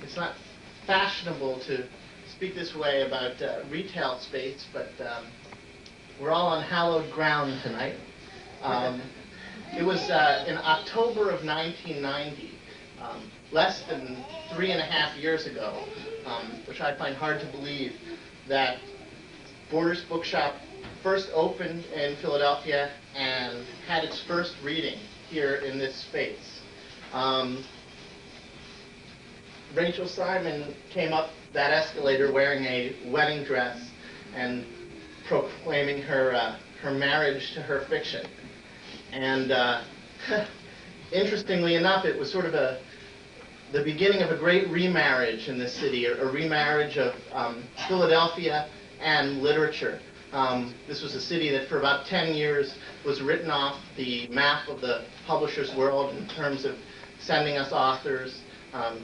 It's not fashionable to speak this way about retail space, but we're all on hallowed ground tonight. It was in October of 1990, less than 3.5 years ago, which I find hard to believe, that Borders Bookshop first opened in Philadelphia and had its first reading here in this space. Rachel Simon came up that escalator wearing a wedding dress and proclaiming her marriage to her fiction. And interestingly enough, it was sort of the beginning of a great remarriage in this city, a remarriage of Philadelphia and literature. This was a city that for about 10 years was written off the map of the publisher's world in terms of sending us authors,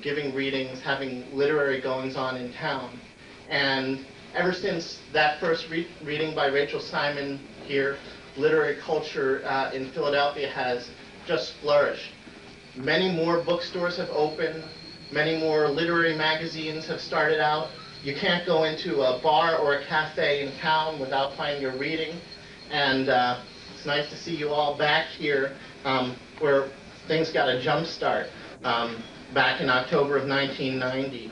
giving readings, having literary goings-on in town. And ever since that first reading by Rachel Simon here, literary culture in Philadelphia has just flourished. Many more bookstores have opened. Many more literary magazines have started out. You can't go into a bar or a cafe in town without finding a reading. And it's nice to see you all back here where things got a jump start back in October of 1990.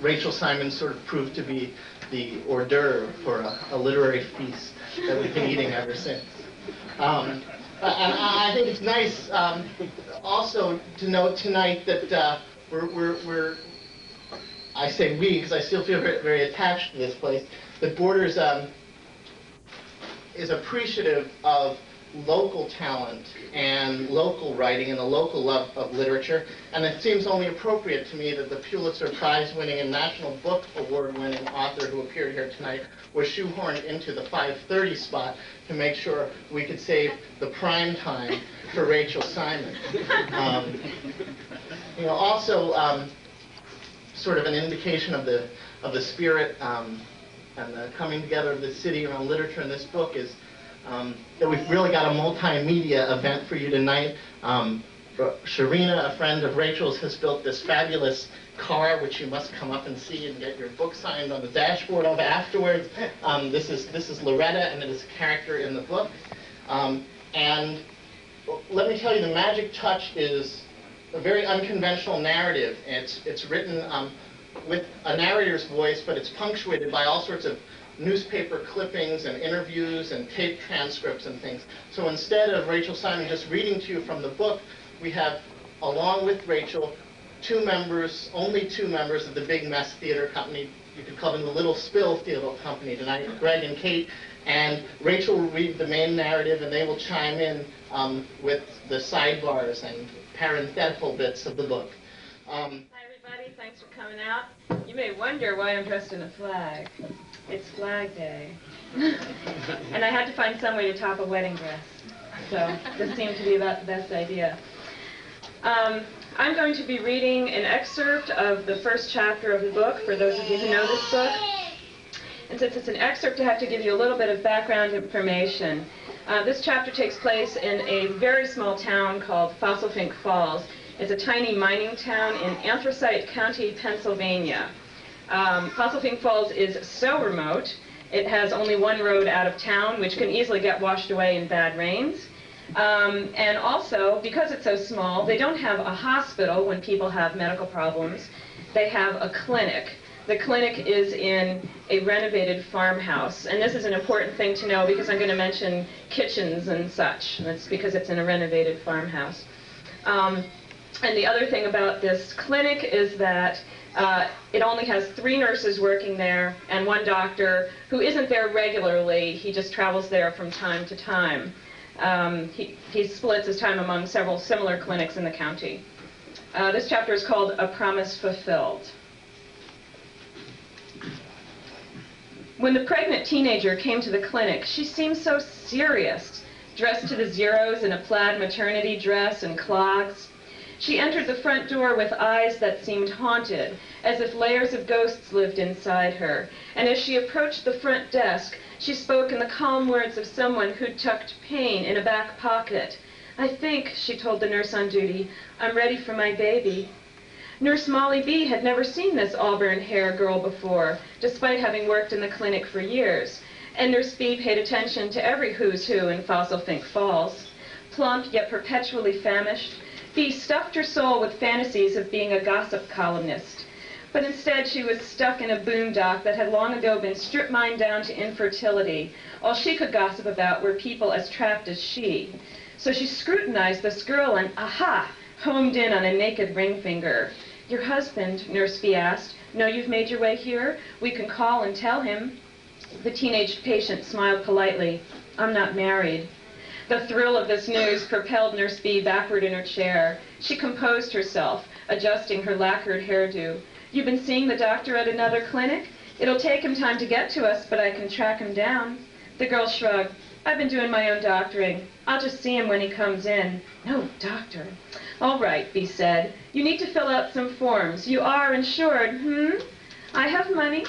Rachel Simon sort of proved to be the hors d'oeuvre for a literary feast that we've been eating ever since. And I think it's nice also to note tonight that we're I say we because I still feel very, very attached to this place, that Borders is appreciative of local talent and local writing and a local love of literature, and it seems only appropriate to me that the Pulitzer Prize-winning and National Book Award-winning author who appeared here tonight was shoehorned into the 5:30 spot to make sure we could save the prime time for Rachel Simon. Also sort of an indication of the spirit and the coming together of the city around literature in this book is that we've really got a multimedia event for you tonight. Sharina, a friend of Rachel's, has built this fabulous car, which you must come up and see and get your book signed on the dashboard of afterwards. This is Loretta, and it is a character in the book. And let me tell you, the magic touch is a very unconventional narrative. It's written with a narrator's voice, but it's punctuated by all sorts of newspaper clippings and interviews and tape transcripts and things. So instead of Rachel Simon just reading to you from the book, we have, along with Rachel, only two members of the Big Mess Theater Company. You could call them the Little Spill Theater Company tonight, Greg and Kate. And Rachel will read the main narrative, and they will chime in with the sidebars and parenthetical bits of the book. Hi, everybody. Thanks for coming out. You may wonder why I'm dressed in a flag. It's Flag Day. And I had to find some way to top a wedding dress. So this seemed to be about the best idea. I'm going to be reading an excerpt of the first chapter of the book, for those of you who know this book. And since it's an excerpt, I have to give you a little bit of background information. This chapter takes place in a very small town called Fossilfink Falls. It's a tiny mining town in Anthracite County, Pennsylvania. Fossilfink Falls is so remote, it has only one road out of town, which can easily get washed away in bad rains. And also, because it's so small, they don't have a hospital when people have medical problems. They have a clinic. The clinic is in a renovated farmhouse. And this is an important thing to know because I'm going to mention kitchens and such. That's because it's in a renovated farmhouse. And the other thing about this clinic is that it only has 3 nurses working there and 1 doctor who isn't there regularly. He just travels there from time to time. He splits his time among several similar clinics in the county. This chapter is called A Promise Fulfilled. When the pregnant teenager came to the clinic, she seemed so serious, dressed to the zeros in a plaid maternity dress and clogs. She entered the front door with eyes that seemed haunted, as if layers of ghosts lived inside her. And as she approached the front desk, she spoke in the calm words of someone who'd tucked pain in a back pocket. "I think," she told the nurse on duty, "I'm ready for my baby." Nurse Molly B. had never seen this auburn-haired girl before, despite having worked in the clinic for years, and Nurse B. paid attention to every who's who in Fossil Fink Falls. Plump, yet perpetually famished, B. stuffed her soul with fantasies of being a gossip columnist. But instead she was stuck in a boondock that had long ago been strip-mined down to infertility. All she could gossip about were people as trapped as she. So she scrutinized this girl and, aha, homed in on a naked ring finger. "Your husband," Nurse B. asked, "know you've made your way here? We can call and tell him." The teenage patient smiled politely. "I'm not married." The thrill of this news propelled Nurse B. backward in her chair. She composed herself, adjusting her lacquered hairdo. "You've been seeing the doctor at another clinic? It'll take him time to get to us, but I can track him down." The girl shrugged. "I've been doing my own doctoring. I'll just see him when he comes in." "No, doctor." "All right," B said. "You need to fill out some forms. You are insured, I have money."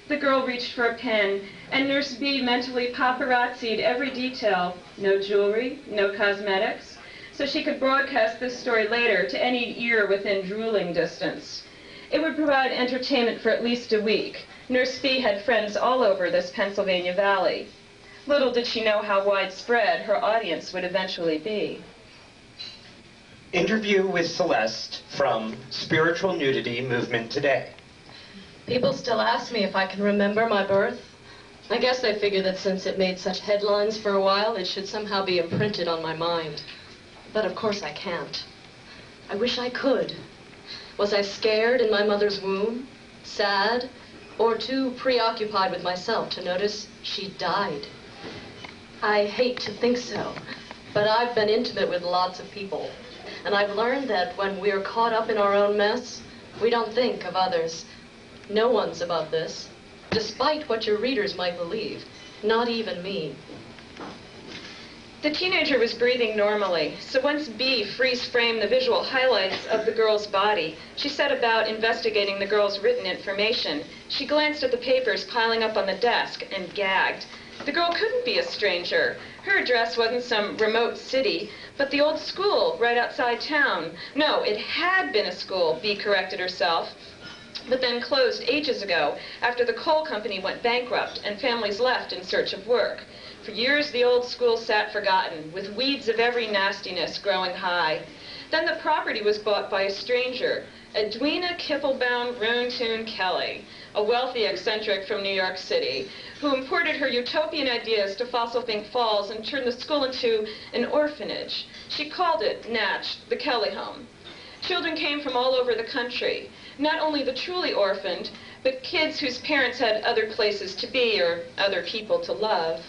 The girl reached for a pen, and Nurse B mentally paparazzi'd every detail. No jewelry, no cosmetics, so she could broadcast this story later to any ear within drooling distance. It would provide entertainment for at least a week. Nurse B had friends all over this Pennsylvania valley. Little did she know how widespread her audience would eventually be. Interview with Celeste from Spiritual Nudity Movement Today. People still ask me if I can remember my birth. I guess they figure that since it made such headlines for a while, it should somehow be imprinted on my mind. But of course I can't. I wish I could. Was I scared in my mother's womb? Sad? Or too preoccupied with myself to notice she died? I hate to think so, but I've been intimate with lots of people. And I've learned that when we're caught up in our own mess, we don't think of others. No one's above this, despite what your readers might believe. Not even me. The teenager was breathing normally, so once B freeze-framed the visual highlights of the girl's body, she set about investigating the girl's written information. She glanced at the papers piling up on the desk and gagged. The girl couldn't be a stranger. Her address wasn't some remote city, but the old school right outside town. No, it had been a school, B corrected herself, but then closed ages ago after the coal company went bankrupt and families left in search of work. For years, the old school sat forgotten, with weeds of every nastiness growing high. Then the property was bought by a stranger, Edwina Kipplebound Roontoon Kelly, a wealthy eccentric from New York City, who imported her utopian ideas to Fossil Fink Falls and turned the school into an orphanage. She called it, Natch, the Kelly Home. Children came from all over the country, not only the truly orphaned, but kids whose parents had other places to be or other people to love.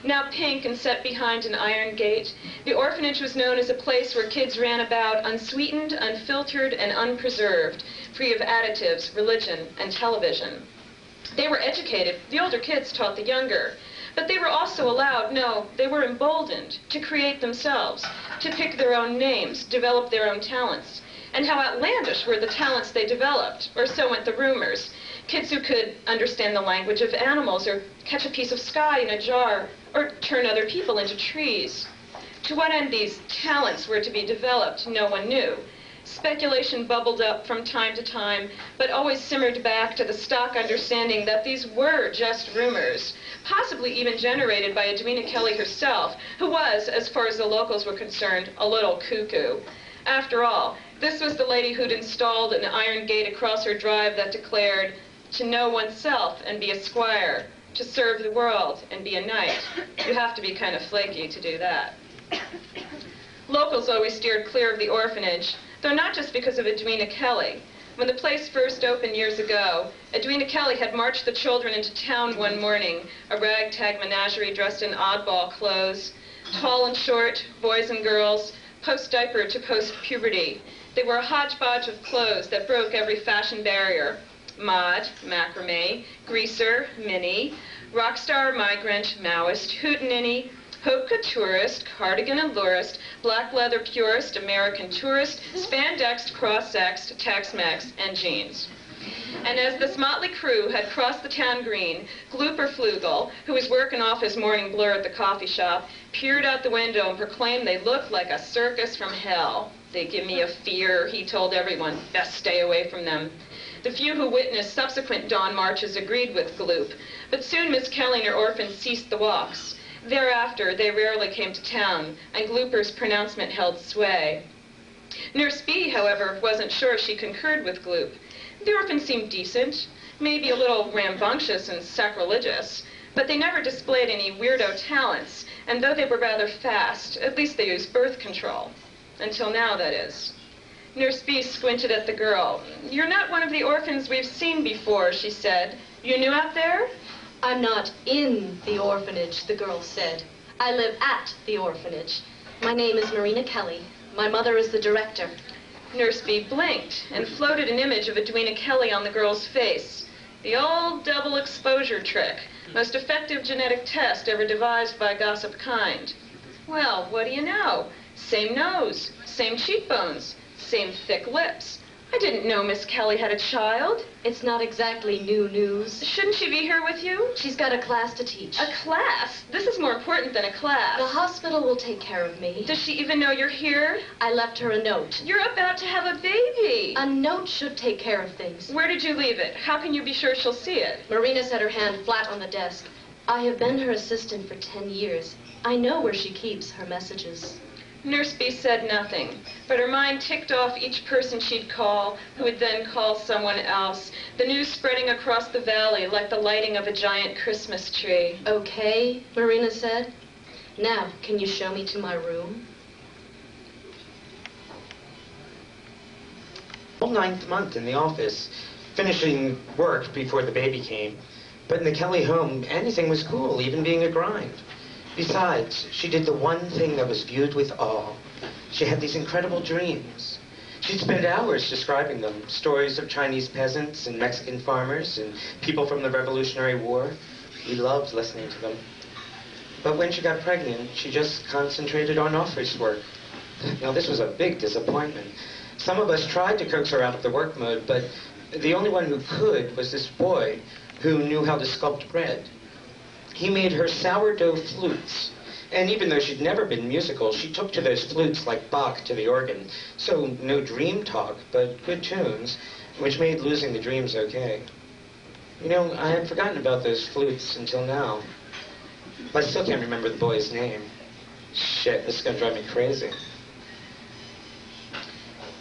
Now pink and set behind an iron gate, the orphanage was known as a place where kids ran about unsweetened, unfiltered, and unpreserved, free of additives, religion, and television. They were educated, the older kids taught the younger, but they were also allowed, no, they were emboldened to create themselves, to pick their own names, develop their own talents. And how outlandish were the talents they developed, or so went the rumors. Kids who could understand the language of animals, or catch a piece of sky in a jar, or turn other people into trees. To what end these talents were to be developed, no one knew. Speculation bubbled up from time to time, but always simmered back to the stock understanding that these were just rumors, possibly even generated by Edwina Kelly herself, who was, as far as the locals were concerned, a little cuckoo. After all, this was the lady who'd installed an iron gate across her drive that declared, to know oneself and be a squire, to serve the world and be a knight. You have to be kind of flaky to do that. Locals always steered clear of the orphanage, though not just because of Edwina Kelly. When the place first opened years ago, Edwina Kelly had marched the children into town one morning, a ragtag menagerie dressed in oddball clothes, tall and short, boys and girls, post-diaper to post-puberty. They wore a hodgepodge of clothes that broke every fashion barrier. Mod, macrame, greaser, mini, rock star, migrant, Maoist, hootenanny, haute couturist, cardigan allurist, black leather purist, American tourist, spandexed, cross-sexed, Tex-Mex, and jeans. And as this motley crew had crossed the town green, Glooper Flugel, who was working off his morning blur at the coffee shop, peered out the window and proclaimed they looked like a circus from hell. They give me a fear, he told everyone. Best stay away from them. The few who witnessed subsequent dawn marches agreed with Gloop, but soon Miss Kelly and her orphans ceased the walks. Thereafter, they rarely came to town, and Glooper's pronouncement held sway. Nurse B, however, wasn't sure she concurred with Gloop. The orphans seemed decent, maybe a little rambunctious and sacrilegious, but they never displayed any weirdo talents, and though they were rather fast, at least they used birth control. Until now, that is. Nurse B squinted at the girl. "You're not one of the orphans we've seen before," she said. "You new out there?" I'm not in the orphanage, the girl said. I live at the orphanage. My name is Marina Kelly. My mother is the director. Nurse B blinked and floated an image of Edwina Kelly on the girl's face. The old double exposure trick, most effective genetic test ever devised by gossip kind. Well, what do you know? Same nose, same cheekbones, same thick lips. I didn't know Miss Kelly had a child. It's not exactly new news. Shouldn't she be here with you? She's got a class to teach. A class? This is more important than a class. The hospital will take care of me. Does she even know you're here? I left her a note. You're about to have a baby. A note should take care of things. Where did you leave it? How can you be sure she'll see it? Marina set her hand flat on the desk. I have been her assistant for 10 years. I know where she keeps her messages. Nurse B said nothing, but her mind ticked off each person she'd call, who would then call someone else, the news spreading across the valley like the lighting of a giant Christmas tree. Okay, Marina said. Now, can you show me to my room? Whole 9th month in the office, finishing work before the baby came. But in the Kelly home, anything was cool, even being a grind. Besides, she did the one thing that was viewed with awe. She had these incredible dreams. She'd spend hours describing them, stories of Chinese peasants and Mexican farmers and people from the Revolutionary War. We loved listening to them. But when she got pregnant, she just concentrated on office work. Now, this was a big disappointment. Some of us tried to coax her out of the work mode, but the only one who could was this boy who knew how to sculpt bread. He made her sourdough flutes, and even though she'd never been musical, she took to those flutes like Bach to the organ. So no dream talk, but good tunes, which made losing the dreams okay. You know, I had forgotten about those flutes until now. But I still can't remember the boy's name. Shit, this is gonna drive me crazy.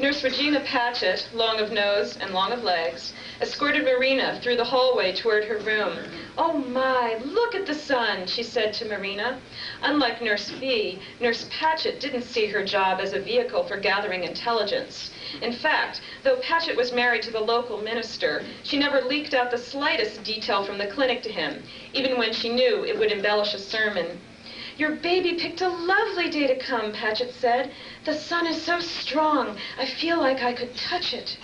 Nurse Regina Patchett, long of nose and long of legs, escorted Marina through the hallway toward her room. "Oh my, look at the sun," she said to Marina. Unlike Nurse B, Nurse Patchett didn't see her job as a vehicle for gathering intelligence. In fact, though Patchett was married to the local minister, she never leaked out the slightest detail from the clinic to him, even when she knew it would embellish a sermon. "Your baby picked a lovely day to come," Patchett said. "The sun is so strong, I feel like I could touch it."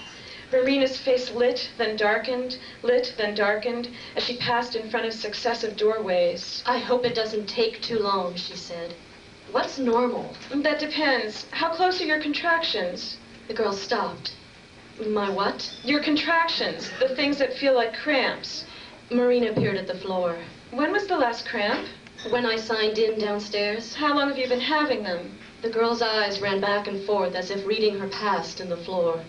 Marina's face lit, then darkened, as she passed in front of successive doorways. I hope it doesn't take too long, she said. What's normal? That depends. How close are your contractions? The girl stopped. My what? Your contractions, the things that feel like cramps. Marina peered at the floor. When was the last cramp? When I signed in downstairs. How long have you been having them? The girl's eyes ran back and forth as if reading her past in the floor.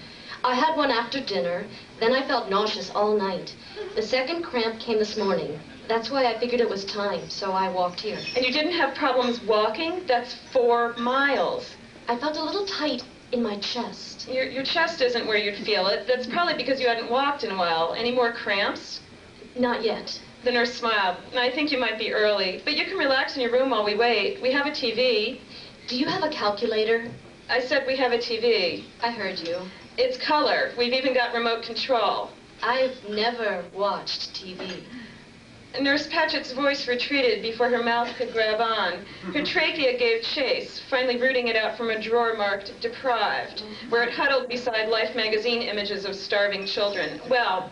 I had one after dinner, then I felt nauseous all night. The second cramp came this morning. That's why I figured it was time, so I walked here. And you didn't have problems walking? That's 4 miles. I felt a little tight in my chest. Your chest isn't where you'd feel it. That's probably because you hadn't walked in a while. Any more cramps? Not yet. The nurse smiled. I think you might be early, but you can relax in your room while we wait. We have a TV. Do you have a calculator? I said we have a TV. I heard you. It's color. We've even got remote control. I've never watched TV. Nurse Patchett's voice retreated before her mouth could grab on. Her trachea gave chase, finally rooting it out from a drawer marked deprived, where it huddled beside Life magazine images of starving children. Well,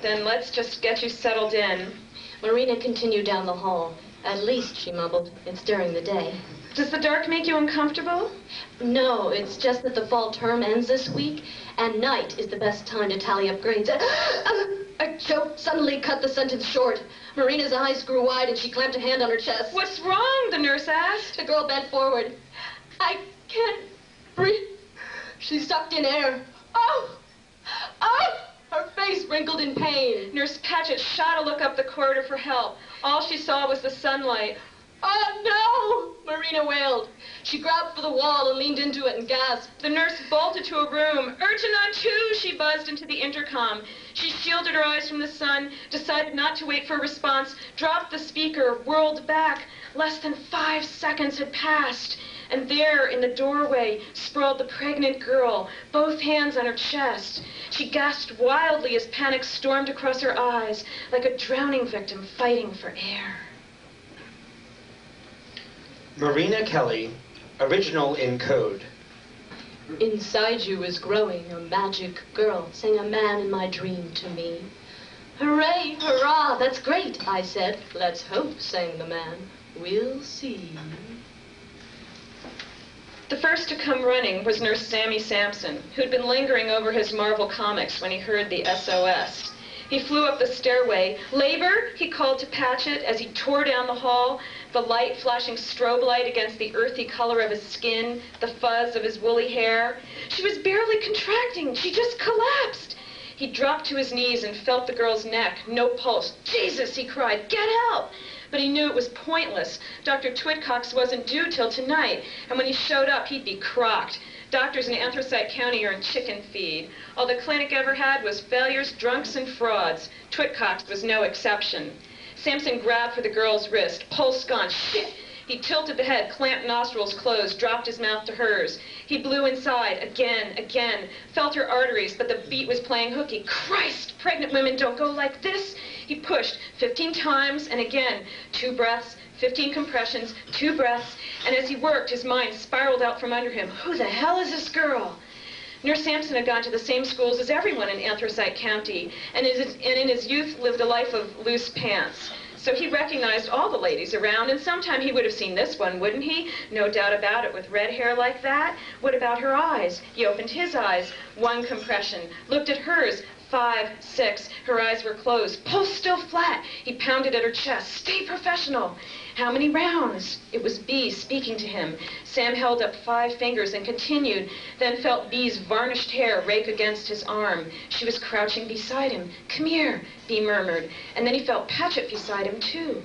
then let's just get you settled in. Marina continued down the hall. At least, she mumbled, it's during the day. Does the dark make you uncomfortable? No, it's just that the fall term ends this week, and night is the best time to tally up grades. A joke suddenly cut the sentence short. Marina's eyes grew wide, and she clamped a hand on her chest. What's wrong? The nurse asked. The girl bent forward. I can't breathe. She sucked in air. Oh! Oh! Her face wrinkled in pain. Nurse Patchett shot a look up the corridor for help. All she saw was the sunlight. Oh, no! Marina wailed. She grabbed for the wall and leaned into it and gasped. The nurse bolted to a room. Urgent on 2, she buzzed into the intercom. She shielded her eyes from the sun, decided not to wait for a response, dropped the speaker, whirled back. Less than 5 seconds had passed. And there, in the doorway, sprawled the pregnant girl, both hands on her chest. She gasped wildly as panic stormed across her eyes, like a drowning victim fighting for air. Marina Kelly, original in code. Inside you is growing a magic girl, sang a man in my dream to me. Hooray, hurrah, that's great, I said. Let's hope, sang the man. We'll see. The first to come running was Nurse Sammy Sampson, who'd been lingering over his Marvel comics when he heard the SOS. He flew up the stairway. Labor, he called to Patchett as he tore down the hall, the light flashing strobe light against the earthy color of his skin, the fuzz of his woolly hair. She was barely contracting. She just collapsed. He dropped to his knees and felt the girl's neck. No pulse. Jesus, he cried, get help! But he knew it was pointless. Dr. Twitcox wasn't due till tonight, and when he showed up, he'd be crocked. Doctors in Anthracite County are in chicken feed. All the clinic ever had was failures, drunks, and frauds. Twitcox was no exception. Sampson grabbed for the girl's wrist. Pulse gone. Shit! He tilted the head, clamped nostrils closed, dropped his mouth to hers. He blew inside, again, felt her arteries, but the beat was playing hooky. Christ! Pregnant women don't go like this! He pushed 15 times, and again. 2 breaths, 15 compressions, 2 breaths, and as he worked, his mind spiraled out from under him. Who the hell is this girl? Nurse Sampson had gone to the same schools as everyone in Anthracite County, and in his youth lived a life of loose pants. So he recognized all the ladies around, and sometime he would have seen this one, wouldn't he? No doubt about it, with red hair like that. What about her eyes? He opened his eyes. 1 compression. Looked at hers. 5, 6. Her eyes were closed. Pulse still flat. He pounded at her chest. Stay professional. How many rounds? It was B speaking to him. Sam held up 5 fingers and continued, then felt B's varnished hair rake against his arm. She was crouching beside him. Come here, B murmured. And then he felt Patchett beside him, too.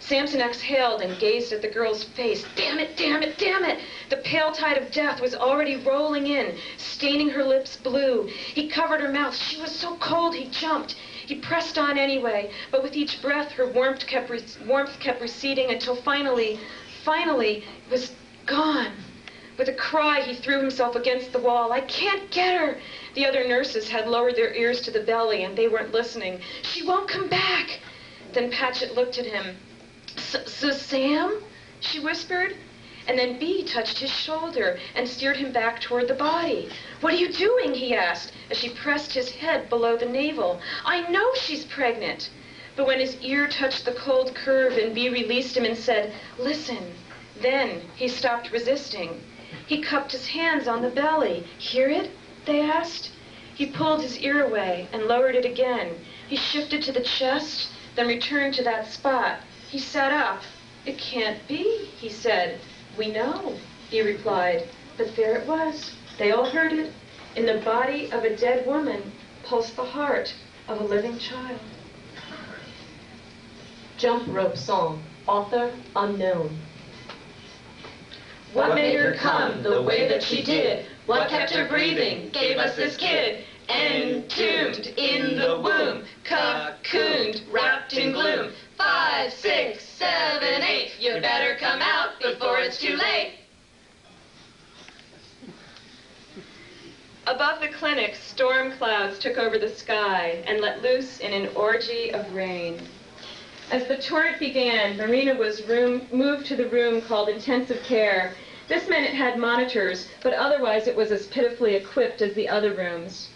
Sampson exhaled and gazed at the girl's face. Damn it, damn it, damn it! The pale tide of death was already rolling in, staining her lips blue. He covered her mouth. She was so cold he jumped. He pressed on anyway, but with each breath her warmth kept receding until finally, it was gone. With a cry, he threw himself against the wall. I can't get her! The other nurses had lowered their ears to the belly, and they weren't listening. She won't come back! Then Patchett looked at him. Sam? She whispered. And then B touched his shoulder and steered him back toward the body. What are you doing? He asked, as she pressed his head below the navel. I know she's pregnant. But when his ear touched the cold curve and B released him and said, listen, then he stopped resisting. He cupped his hands on the belly. Hear it? They asked. He pulled his ear away and lowered it again. He shifted to the chest, then returned to that spot. He sat up. It can't be, he said. We know, he replied. But there it was. They all heard it. In the body of a dead woman pulsed the heart of a living child. Jump Rope Song, author unknown. What made her come the way that she did? What kept her breathing? Gave us this kid. Entombed in the womb, cocooned, wrapped in gloom. 5, 6, 7, 8. You better come out before it's too late. Above the clinic, storm clouds took over the sky and let loose in an orgy of rain. As the torrent began, Marina was moved to the room called intensive care. This meant it had monitors, but otherwise it was as pitifully equipped as the other rooms.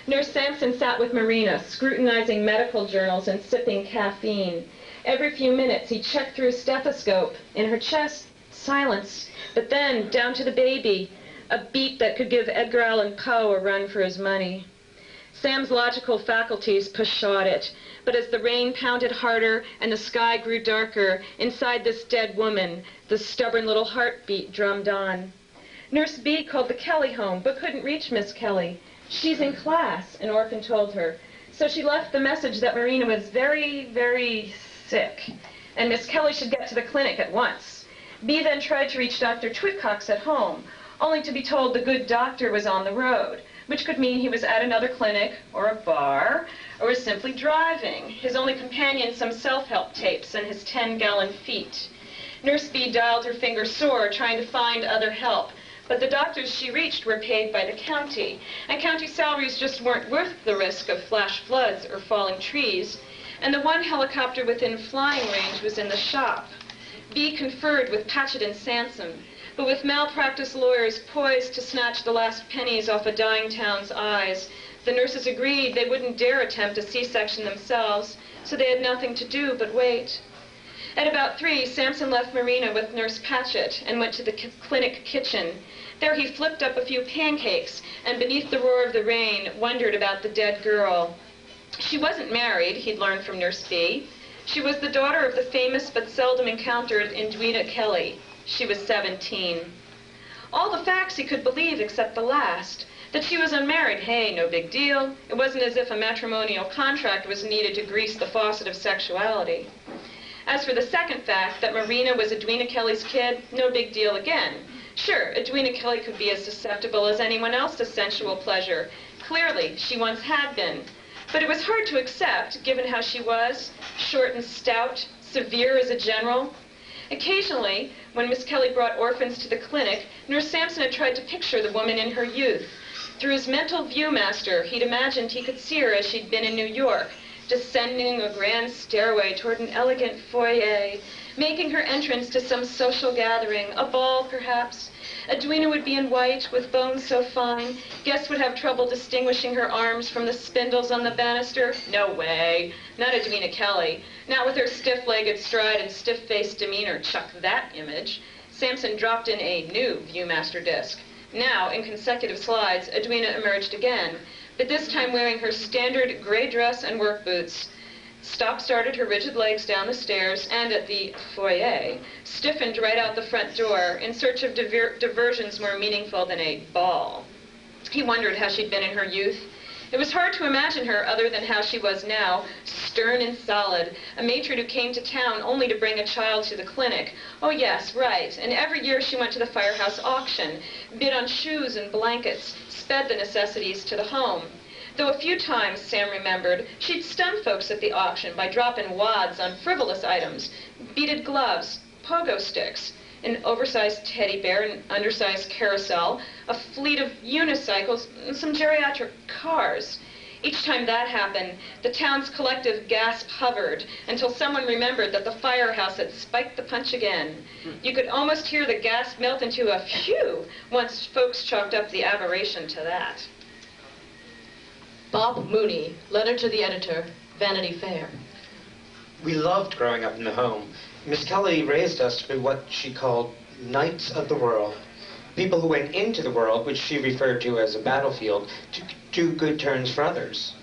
Nurse Sampson sat with Marina, scrutinizing medical journals and sipping caffeine. Every few minutes, he checked through a stethoscope. In her chest, Silence. But then, down to the baby, a beat that could give Edgar Allan Poe a run for his money. Sam's logical faculties pshawed it, but as the rain pounded harder and the sky grew darker, inside this dead woman, the stubborn little heartbeat drummed on. Nurse B called the Kelly home, but couldn't reach Miss Kelly. She's in class, an orphan told her. So she left the message that Marina was very, very sick, and Miss Kelly should get to the clinic at once. B then tried to reach Dr. Twitcox at home, only to be told the good doctor was on the road, which could mean he was at another clinic, or a bar, or was simply driving, his only companion some self-help tapes and his 10-gallon feet. Nurse B dialed her finger sore, trying to find other help, but the doctors she reached were paid by the county, and county salaries just weren't worth the risk of flash floods or falling trees, and the one helicopter within flying range was in the shop. B conferred with Patchett and Sansom, but with malpractice lawyers poised to snatch the last pennies off a dying town's eyes, the nurses agreed they wouldn't dare attempt a C-section themselves, so they had nothing to do but wait. At about 3, Samson left Marina with Nurse Patchett and went to the clinic kitchen. There he flipped up a few pancakes and beneath the roar of the rain wondered about the dead girl. She wasn't married, he'd learned from Nurse B. She was the daughter of the famous but seldom encountered Edwina Kelly. She was 17. All the facts he could believe except the last. That she was unmarried, hey, no big deal. It wasn't as if a matrimonial contract was needed to grease the faucet of sexuality. As for the second fact, that Marina was Edwina Kelly's kid, no big deal again. Sure, Edwina Kelly could be as susceptible as anyone else to sensual pleasure. Clearly, she once had been. But it was hard to accept, given how she was, short and stout, severe as a general. Occasionally, when Miss Kelly brought orphans to the clinic, Nurse Sampson had tried to picture the woman in her youth. Through his mental viewmaster, he'd imagined he could see her as she'd been in New York, descending a grand stairway toward an elegant foyer, making her entrance to some social gathering, a ball perhaps. Edwina would be in white, with bones so fine, guests would have trouble distinguishing her arms from the spindles on the banister. No way. Not Edwina Kelly. Not with her stiff-legged stride and stiff-faced demeanor. Chuck that image. Sampson dropped in a new Viewmaster disc. Now, in consecutive slides, Edwina emerged again, but this time wearing her standard gray dress and work boots. Stop-started her rigid legs down the stairs and at the foyer, stiffened right out the front door in search of diversions more meaningful than a ball. He wondered how she'd been in her youth. It was hard to imagine her other than how she was now, stern and solid, a matron who came to town only to bring a child to the clinic. Oh yes, right, and every year she went to the firehouse auction, bid on shoes and blankets, sped the necessities to the home. Though a few times, Sam remembered, she'd stun folks at the auction by dropping wads on frivolous items, beaded gloves, pogo sticks, an oversized teddy bear, an undersized carousel, a fleet of unicycles, and some geriatric cars. Each time that happened, the town's collective gasp hovered until someone remembered that the firehouse had spiked the punch again. You could almost hear the gasp melt into a phew once folks chalked up the aberration to that. Bob Mooney, letter to the editor, Vanity Fair. We loved growing up in the home. Miss Kelly raised us to be what she called knights of the world. People who went into the world, which she referred to as a battlefield, to do good turns for others.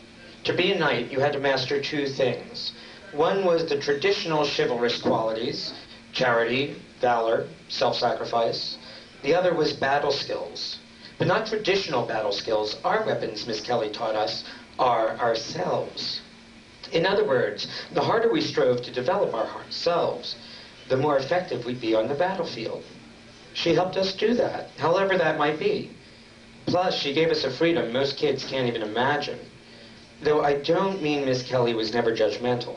To be a knight, you had to master 2 things. One was the traditional chivalrous qualities, charity, valor, self-sacrifice. The other was battle skills. But not traditional battle skills. Our weapons, Miss Kelly taught us, are ourselves. In other words, the harder we strove to develop ourselves, the more effective we'd be on the battlefield. She helped us do that, however that might be. Plus, she gave us a freedom most kids can't even imagine. Though I don't mean Miss Kelly was never judgmental.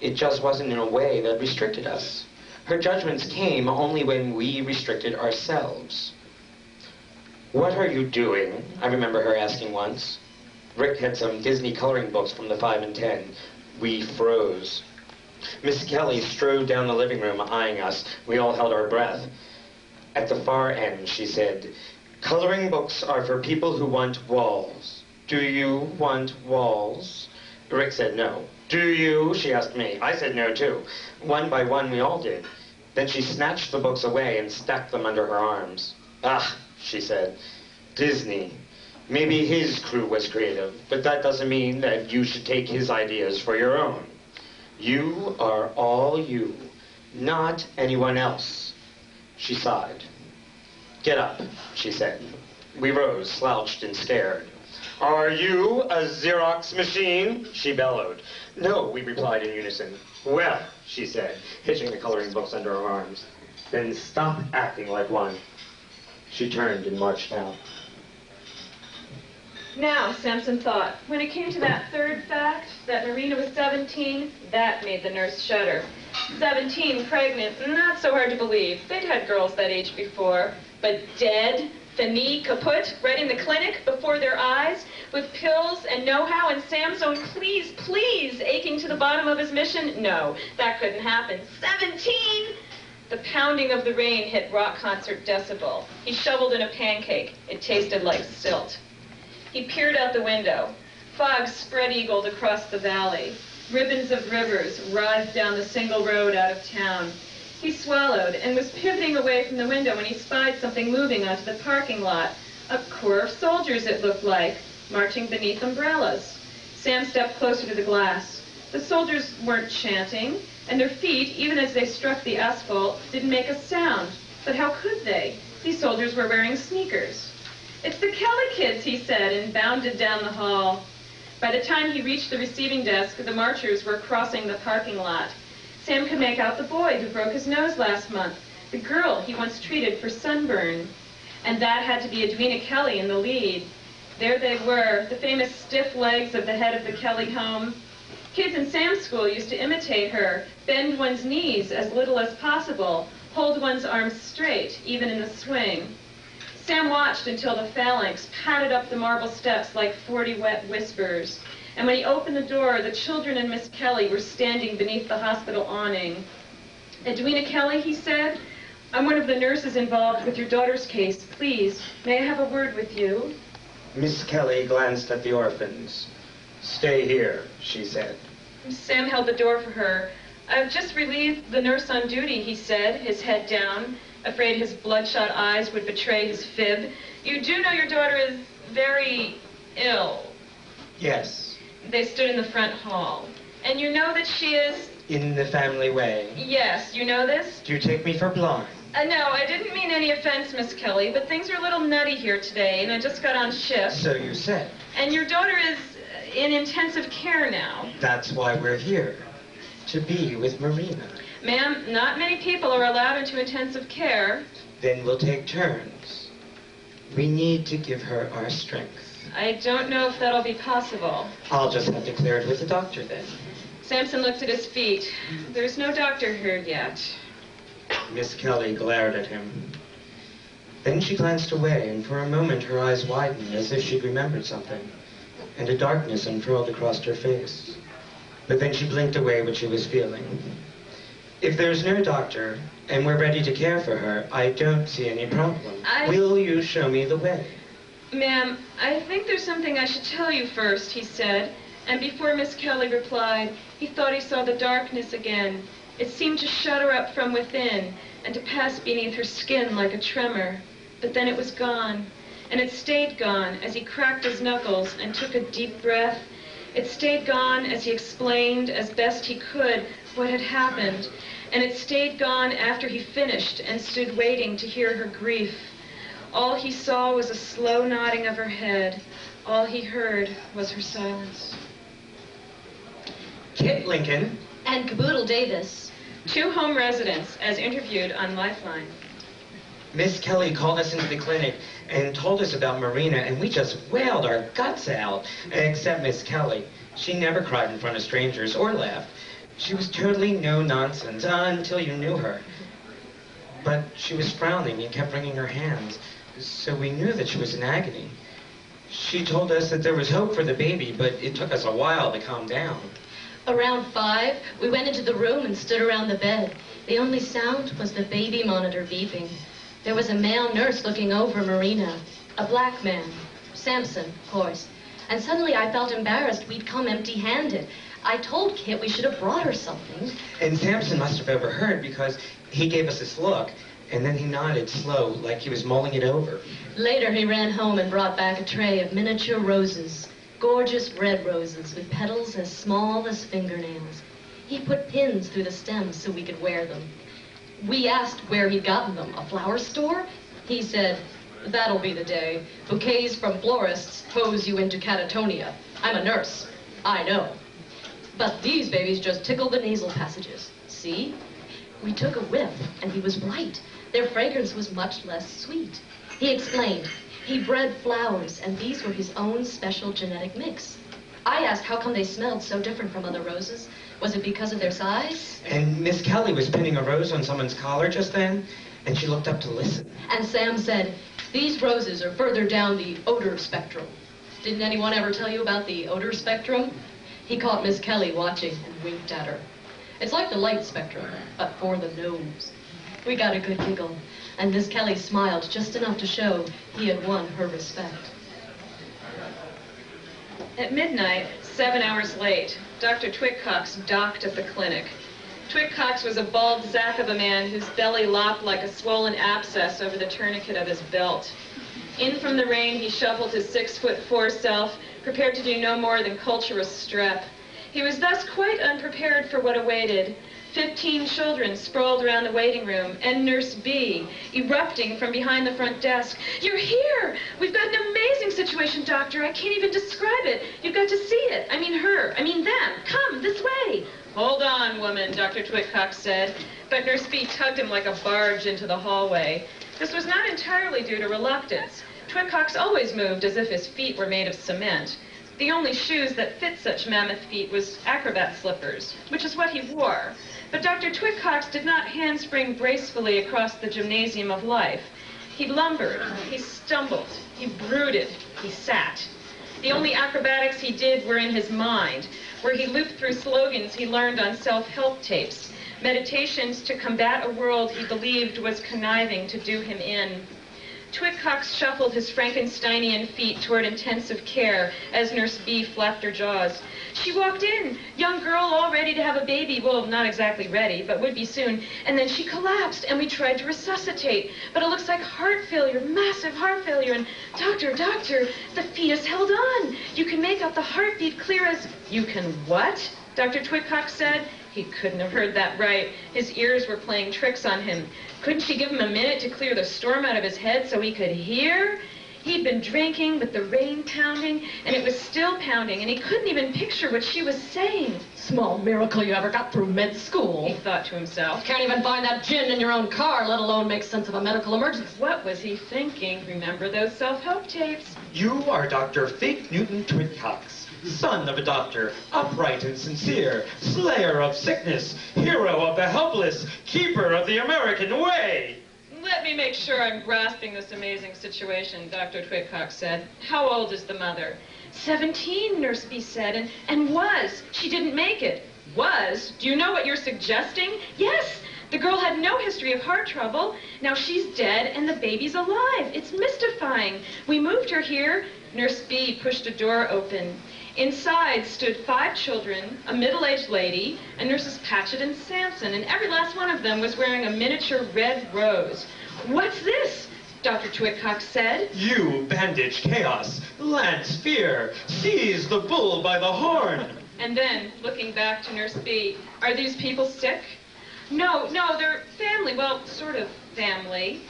It just wasn't in a way that restricted us. Her judgments came only when we restricted ourselves. "What are you doing?" I remember her asking once. Rick had some Disney coloring books from the 5 and 10. We froze. Miss Kelly strode down the living room, eyeing us. We all held our breath. At the far end, she said, "Coloring books are for people who want walls. Do you want walls?" Rick said no. "Do you?" she asked me. I said no, too. One by one, we all did. Then she snatched the books away and stacked them under her arms. "Ah," she said, "Disney. Maybe his crew was creative, but that doesn't mean that you should take his ideas for your own. You are all you, not anyone else." She sighed. "Get up," she said. We rose, slouched and scared. "Are you a Xerox machine?" she bellowed. "No," we replied in unison. "Well," she said, hitching the coloring books under her arms, "then stop acting like one." She turned and marched out. Now, Samson thought, when it came to that third fact, that Marina was 17, that made the nurse shudder. 17, pregnant, not so hard to believe. They'd had girls that age before. But dead, finis, kaput, right in the clinic, before their eyes, with pills and know-how and Sam's own please, please, aching to the bottom of his mission? No, that couldn't happen. 17! The pounding of the rain hit rock concert decibel. He shoveled in a pancake. It tasted like silt. He peered out the window. Fog spread-eagled across the valley. Ribbons of rivers writhed down the single road out of town. He swallowed and was pivoting away from the window when he spied something moving onto the parking lot. A corps of soldiers, it looked like, marching beneath umbrellas. Sam stepped closer to the glass. The soldiers weren't chanting, and their feet, even as they struck the asphalt, didn't make a sound. But how could they? These soldiers were wearing sneakers. "It's the Kelly kids," he said, and bounded down the hall. By the time he reached the receiving desk, the marchers were crossing the parking lot. Sam could make out the boy who broke his nose last month, the girl he once treated for sunburn. And that had to be Edwina Kelly in the lead. There they were, the famous stiff legs of the head of the Kelly home. Kids in Sam's school used to imitate her, bend one's knees as little as possible, hold one's arms straight, even in the swing. Sam watched until the phalanx padded up the marble steps like 40 wet whispers. And when he opened the door, the children and Miss Kelly were standing beneath the hospital awning. "Edwina Kelly," he said, "I'm one of the nurses involved with your daughter's case. Please, may I have a word with you?" Miss Kelly glanced at the orphans. "Stay here," she said. Sam held the door for her. "I've just relieved the nurse on duty," he said, his head down, afraid his bloodshot eyes would betray his fib. "You do know your daughter is very ill." "Yes." They stood in the front hall. "And you know that she is..." "In the family way." "Yes, you know this?" "Do you take me for blind?" No, I didn't mean any offense, Miss Kelly, but things are a little nutty here today, and I just got on shift. "So you said." And your daughter is in intensive care now." "That's why we're here. To be with Marina." "Ma'am, not many people are allowed into intensive care." "Then we'll take turns. We need to give her our strength." "I don't know if that'll be possible." "I'll just have to clear it with the doctor then." Samson looked at his feet. "There's no doctor here yet." Miss Kelly glared at him. Then she glanced away, and for a moment her eyes widened as if she'd remembered something, and a darkness unfurled across her face. But then she blinked away what she was feeling. "If there's no doctor, and we're ready to care for her, I don't see any problem. Will you show me the way?" "Ma'am, I think there's something I should tell you first," he said, and before Miss Kelly replied, he thought he saw the darkness again. It seemed to shut her up from within and to pass beneath her skin like a tremor. But then it was gone, and it stayed gone as he cracked his knuckles and took a deep breath. It stayed gone as he explained as best he could what had happened, and it stayed gone after he finished and stood waiting to hear her grief. All he saw was a slow nodding of her head. All he heard was her silence. Kit Lincoln. And Caboodle Davis. 2 home residents, as interviewed on Lifeline. Miss Kelly called us into the clinic and told us about Marina, and we just wailed our guts out, except Miss Kelly. She never cried in front of strangers or laughed. She was totally no nonsense until you knew her. But she was frowning and kept wringing her hands, so we knew that she was in agony. She told us that there was hope for the baby, but it took us a while to calm down. Around 5, we went into the room and stood around the bed. The only sound was the baby monitor beeping. There was a male nurse looking over Marina, a black man, Samson, of course. And suddenly I felt embarrassed we'd come empty-handed. I told Kit we should have brought her something. And Samson must have overheard because He gave us this look, and then he nodded slow, like he was mulling it over. Later, he ran home and brought back a tray of miniature roses. Gorgeous red roses with petals as small as fingernails. He put pins through the stems so we could wear them. We asked where he'd gotten them, a flower store? He said, "That'll be the day. Bouquets from florists hose you into catatonia. I'm a nurse. I know. But these babies just tickle the nasal passages. See?" We took a whiff, and he was right. Their fragrance was much less sweet. He explained, he bred flowers, and these were his own special genetic mix. I asked how come they smelled so different from other roses. Was it because of their size? And Miss Kelly was pinning a rose on someone's collar just then, and she looked up to listen. And Sam said, these roses are further down the odor spectrum. Didn't anyone ever tell you about the odor spectrum? He caught Miss Kelly watching and winked at her. It's like the light spectrum, but for the nose. We got a good giggle, and Miss Kelly smiled just enough to show he had won her respect. At midnight, 7 hours late, Dr. Twitcox docked at the clinic. Twitcox was a bald sack of a man whose belly lopped like a swollen abscess over the tourniquet of his belt. In from the rain, he shuffled his 6'4" self, prepared to do no more than culture a strep. He was thus quite unprepared for what awaited. 15 children sprawled around the waiting room, and Nurse B, erupting from behind the front desk. "You're here! We've got an amazing situation, doctor. I can't even describe it. You've got to see it. I mean her. I mean them. Come, this way." "Hold on, woman," Dr. Twitcox said, but Nurse B tugged him like a barge into the hallway. This was not entirely due to reluctance. Twitcox always moved as if his feet were made of cement. The only shoes that fit such mammoth feet was acrobat slippers, which is what he wore. But Dr. Twitcox did not handspring gracefully across the gymnasium of life. He lumbered, he stumbled, he brooded, he sat. The only acrobatics he did were in his mind, where he looped through slogans he learned on self-help tapes, meditations to combat a world he believed was conniving to do him in. Twitcox shuffled his Frankensteinian feet toward intensive care as Nurse B flapped her jaws. She walked in, young girl all ready to have a baby. Well, not exactly ready, but would be soon. And then she collapsed, and we tried to resuscitate. But it looks like heart failure, massive heart failure. And doctor, the fetus held on. You can make out the heartbeat clear as... "You can what?" Dr. Twitcox said. He couldn't have heard that right. His ears were playing tricks on him. Couldn't she give him a minute to clear the storm out of his head so he could hear? He'd been drinking with the rain pounding, and it was still pounding, and he couldn't even picture what she was saying. Small miracle you ever got through med school. He thought to himself. Can't even find that gin in your own car, let alone make sense of a medical emergency. What was he thinking? Remember those self-help tapes? You are Dr. Fate Newton Twitcox, son of a doctor, upright and sincere, slayer of sickness, hero of the helpless, keeper of the American way. Let me make sure I'm grasping this amazing situation, Dr. Twitcox said. How old is the mother? 17, Nurse B said, and was. She didn't make it. Was? Do you know what you're suggesting? Yes! The girl had no history of heart trouble. Now she's dead and the baby's alive. It's mystifying. We moved her here. Nurse B pushed a door open. Inside stood 5 children, a middle-aged lady, and Nurses Patchett and Sampson, and every last one of them was wearing a miniature red rose. "What's this?" Dr. Twitcox said. You bandage chaos, lance fear, seize the bull by the horn. And then, looking back to Nurse B, "Are these people sick?" No, they're family. Well, sort of family."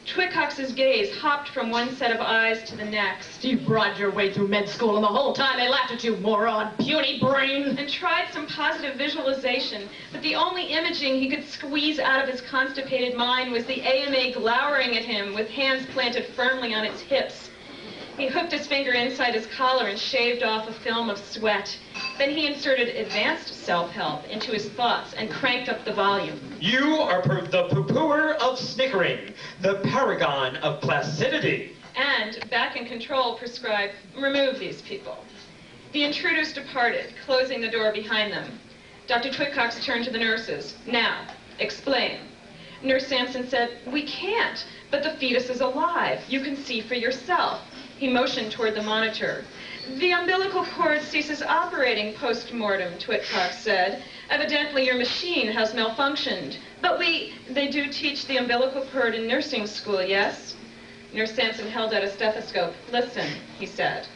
Twitcox's gaze hopped from one set of eyes to the next. You brought your way through med school, and the whole time they laughed at you, moron, puny brain. And tried some positive visualization, but the only imaging he could squeeze out of his constipated mind was the AMA glowering at him with hands planted firmly on its hips. He hooked his finger inside his collar and shaved off a film of sweat. Then he inserted advanced self-help into his thoughts and cranked up the volume. You are the poo-pooer of snickering, the paragon of placidity. And, back in control, prescribed, remove these people. The intruders departed, closing the door behind them. Dr. Twitcox turned to the nurses. Now, explain. Nurse Sampson said, "We can't, but the fetus is alive. You can see for yourself." He motioned toward the monitor. The umbilical cord ceases operating post-mortem, Twitcox said. Evidently your machine has malfunctioned. But they do teach the umbilical cord in nursing school, yes? Nurse Sampson held out a stethoscope. Listen, he said.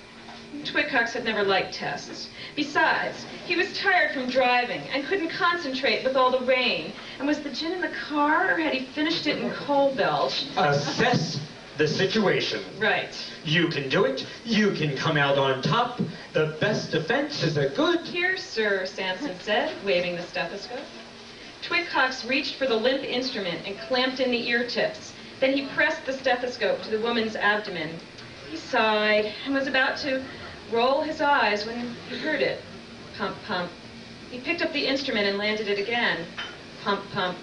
Twitcox had never liked tests. Besides, he was tired from driving and couldn't concentrate with all the rain. And was the gin in the car, or had he finished it in coal belch? Assess the situation. Right. You can do it. You can come out on top. The best defense is a good... Here, sir, Sampson said, waving the stethoscope. Twitcox reached for the limp instrument and clamped in the ear tips. Then he pressed the stethoscope to the woman's abdomen. He sighed and was about to roll his eyes when he heard it. Pump, pump. He picked up the instrument and landed it again. Pump, pump.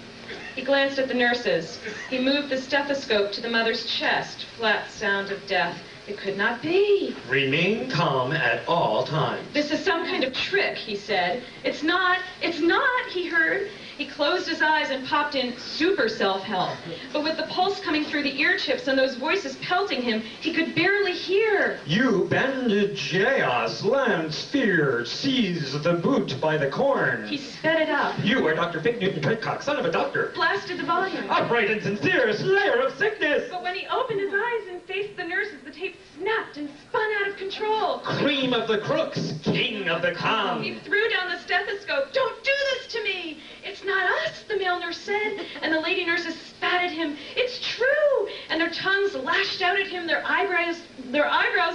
He glanced at the nurses. He moved the stethoscope to the mother's chest. Flat sound of death. It could not be. Remain calm at all times. This is some kind of trick, he said. It's not, he heard. He closed his eyes and popped in super self-help. But with the pulse coming through the ear tips and those voices pelting him, he could barely hear. You bandageas, land sphere, seize the boot by the corn. He sped it up. You are Dr. Fig Newton Twitcox, son of a doctor. Blasted the volume. Upright and sincere, slayer of sickness. But when he opened his eyes and faced the nurses, the tape snapped and spun out of control. Cream of the crooks, king of the He calm. threw down the stethoscope. Don't do this to me. It's not us, the male nurse said. And the lady nurses spat at him. It's true. And their tongues lashed out at him. Their eyebrows